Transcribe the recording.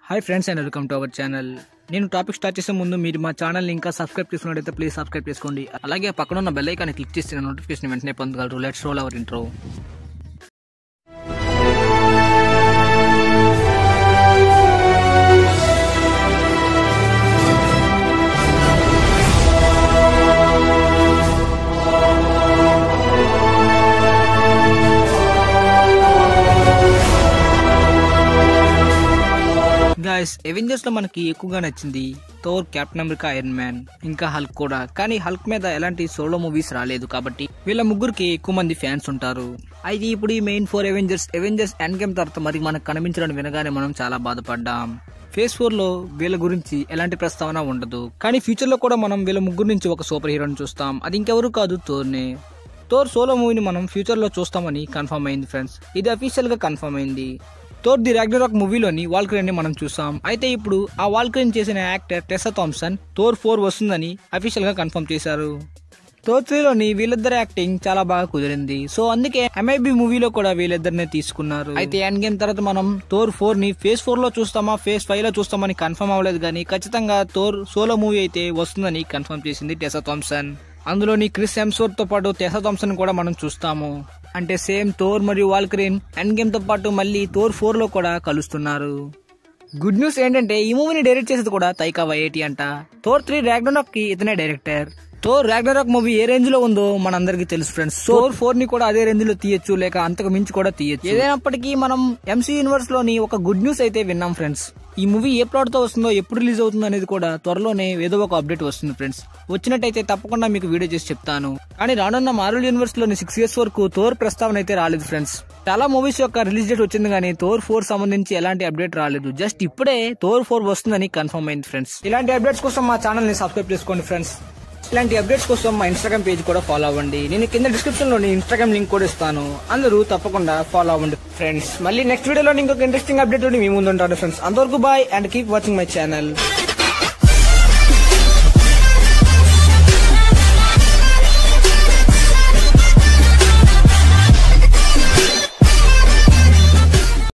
Hi friends and welcome to our channel. నేను topic start చేసే ముందు మీరు మా ఛానల్ ఇంకా సబ్స్క్రైబ్ చేసుకున్నట్లయితే ప్లీజ్ సబ్స్క్రైబ్ చేసుకోండి. అలాగే పక్కన ఉన్న బెల్ ఐకాన్ క్లిక్ చేసి నోటిఫికేషన్ వెంటనే పొందగలరు. Let's roll hour intro. Guys, Avengers లో మనకి ఎక్కువగా నచ్చింది Thor, captain America, iron man, ఇంకా హల్క్ కూడా. కానీ హల్క్ మీద ఎలాంటి సోలో మూవీస్ రాలేదు కాబట్టి వీళ్ళ ముగ్గురికి ఎక్కువ మంది ఫ్యాన్స్ ఉంటారు. అయితే ఇప్పుడు ఈ మెయిన్ 4 అవెంజర్స్ ఎండ్ గేమ్ తర్వాత మరి మనకు కనిపించడం వినగానే మనం చాలా బాధపడ్డాం. ఫేజ్ 4 లో వీళ్ళ గురించి ఎలాంటి ప్రస్తావన ఉండదు. కానీ ఫ్యూచర్ లో కూడా మనం వీళ్ళ ముగ్గురు నుంచి ఒక సూపర్ హీరోని చూస్తాం. అది ఇంకెవరు కాదు, థోర్నే. థోర్ సోలో మూవీని మనం ఫ్యూచర్ లో చూస్తామని కన్ఫర్మ్ అయింది ఫ్రెండ్స్. ఇది అఫీషియల్ గా కన్ఫర్మ్ అయింది. థోర్ ది రాగ్నరాక్ మూవీలోని వాల్కరీన్ ని మనం చూసాం. అయితే ఇప్పుడు ఆ వాల్కరీన్ చేసిన యాక్టర్ టెస్సా థామ్సన్ థోర్ 4 వస్తుందని అఫీషియల్ గా కన్ఫర్మ్ చేశారు. థోర్ 3లోని వీళ్ళిద్దరు యాక్టింగ్ చాలా బాగా కుదిరింది. సో అందుకే ఎంఐబి మూవీలో కూడా వీళ్ళిద్దరినే తీసుకున్నారు. అయితే ఎండ్ గేమ్ తర్వాత మనం థోర్ 4 ని ఫేజ్ 4 లో చూస్తామా ఫేజ్ 5 లో చూస్తామని కన్ఫర్మ్ అవ్వలేదు. కానీ ఖచ్చితంగా థోర్ సోలో మూవీ అయితే వస్తుందని కన్ఫర్మ్ చేసింది టెస్సా థామ్సన్. అందులోని క్రిస్ హెమ్స్వర్త్ తో పాటు టెస్సా థామ్సన్ కూడా మనం చూస్తాము. అంటే సేమ్ థోర్ మరియు వాల్కరీన్ ఎండ్ గేమ్ తో పాటు మళ్ళీ థోర్ 4 లో కూడా కలుస్తున్నారు. గుడ్ న్యూస్ ఏంటంటే ఈ మూవీని డైరెక్ట్ చేసేది కూడా తైకా వైటిటి అంట. థోర్ 3 రాగ్నరాక్ కి ఇతనే డైరెక్టర్. థోర్ రాగ్నరాక్ మూవీ ఏ రేంజ్ లో ఉందో మనందరికి తెలుసు ఫ్రెండ్స్. థోర్ 4 ని కూడా అదే రేంజ్ లో తీయొచ్చు, లేక అంతకు మించి కూడా తీయొచ్చు. ఏదైనప్పటికీ మనం ఎంసీ యూనివర్స్ లోని ఒక గుడ్ న్యూస్ అయితే విన్నాం ఫ్రెండ్స్. ఈ మూవీ ఏ ప్లాట్ తో వస్తుందో, ఎప్పుడు రిలీజ్ అవుతుందో అనేది కూడా త్వరలోనే ఏదో ఒక అప్డేట్ వస్తుంది ఫ్రెండ్స్. వచ్చినట్టయితే తప్పకుండా మీకు వీడియో చేసి చెప్తాను. కానీ రానున్న మార్వెల్ యూనివర్స్ లోని 6 years వరకు థోర్ ప్రస్తావన అయితే రాలేదు ఫ్రెండ్స్. చాలా మూవీస్ యొక్క రిలీజ్ డేట్ వచ్చింది కానీ థోర్ 4 సంబంధించి ఎలాంటి అప్డేట్ రాలేదు. జస్ట్ ఇప్పుడే థోర్ 4 వస్తుందని కన్ఫర్మ్ అయింది ఫ్రెండ్స్. ఇలాంటి అప్డేట్స్ కోసం మా ఛానల్ ని సబ్స్క్రైబ్ చేసుకోండి ఫ్రెండ్స్. ఇలాంటి అప్డేట్స్ కోసం మా ఇన్స్టాగ్రామ్ పేజ్ కూడా ఫాలో అవ్వండి. నేను కింద డిస్క్రిప్షన్ లోని ఇన్స్టాగ్రామ్ లింక్ కూడా ఇస్తాను. అందరూ తప్పకుండా ఫాలో అవ్వండి ఫ్రెండ్స్. మళ్ళీ నెక్స్ట్ వీడియోలో ఇంకొక ఇంట్రెస్టింగ్ అప్డేట్ మీ ముందు ఉంటాను ఫ్రెండ్స్. అంతవరకు bye and keep watching my channel.